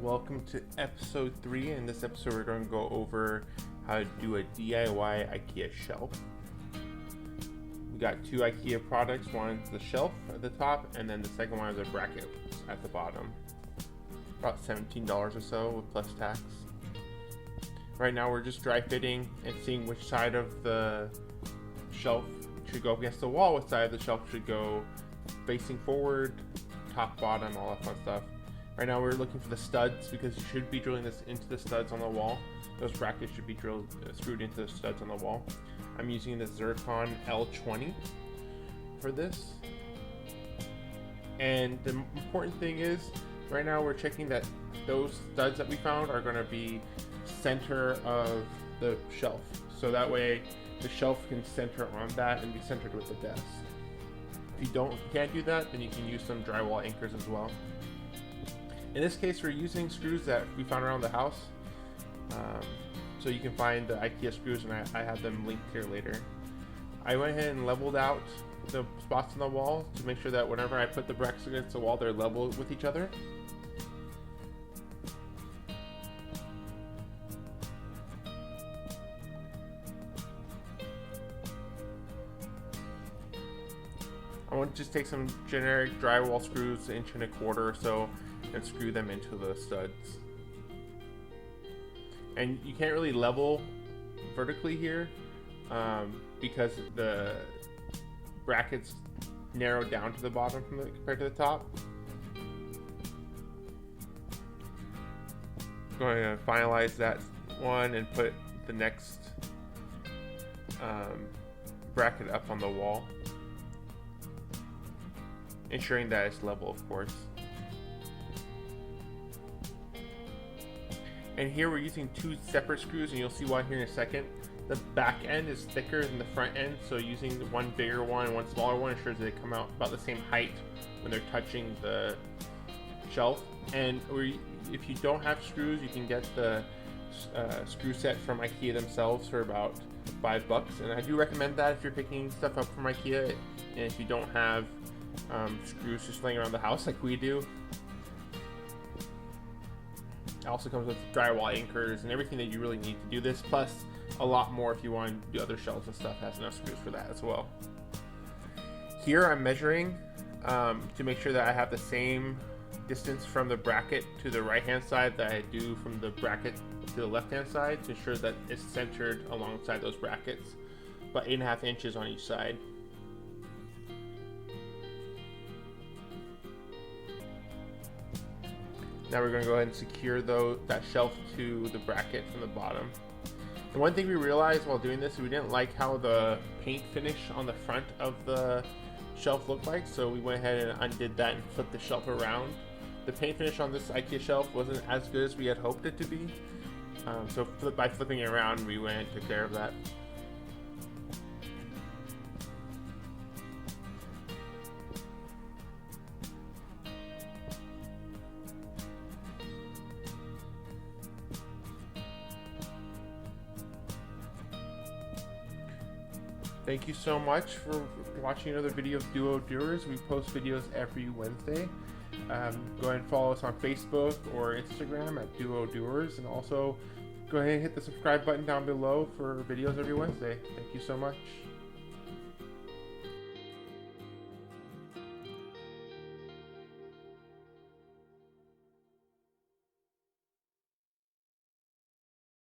welcome to episode 3. In this episode we're going to go over how to do a DIY IKEA shelf. We got 2 IKEA products. One is the shelf at the top, and then the second one is a bracket at the bottom. About $17 or so with plus tax. Right now we're just dry fitting and seeing which side of the shelf should go up against the wall, which side of the shelf should go facing forward, top, bottom, all that fun stuff. Right now we're looking for the studs because you should be drilling this into the studs on the wall. Those brackets should be screwed into the studs on the wall. I'm using the Zircon L20 for this. And the important thing is, right now we're checking that those studs that we found are going to be center of the shelf. So that way the shelf can center on that and be centered with the desk. If you can't do that, then you can use some drywall anchors as well. In this case, we're using screws that we found around the house. So you can find the IKEA screws, and I have them linked here later. I went ahead and leveled out the spots on the wall to make sure that whenever I put the brackets against the wall, they're level with each other. I want to just take some generic drywall screws, 1.25 inches or so, and screw them into the studs. And you can't really level vertically here because the brackets narrow down to the bottom compared to the top. I'm going to finalize that one and put the next bracket up on the wall, ensuring that it's level, of course. And here we're using 2 separate screws, and you'll see why here in a second. The back end is thicker than the front end, so using the one bigger one and one smaller one ensures that they come out about the same height when they're touching the shelf. And if you don't have screws, you can get the screw set from IKEA themselves for about $5. And I do recommend that if you're picking stuff up from IKEA, and if you don't have screws just laying around the house like we do. It also comes with drywall anchors and everything that you really need to do this, plus a lot more if you want to do other shelves and stuff. It has enough screws for that as well. Here I'm measuring to make sure that I have the same distance from the bracket to the right hand side that I do from the bracket to the left hand side, to ensure that it's centered alongside those brackets, about 8.5 inches on each side. Now we're going to go ahead and secure that shelf to the bracket from the bottom. The one thing we realized while doing this is we didn't like how the paint finish on the front of the shelf looked like, so we went ahead and undid that and flipped the shelf around. The paint finish on this IKEA shelf wasn't as good as we had hoped it to be, so by flipping it around, we went and took care of that. Thank you so much for watching another video of Duo Doers. We post videos every Wednesday. Go ahead and follow us on Facebook or Instagram at Duo Doers, and also go ahead and hit the subscribe button down below for videos every Wednesday. Thank you so much.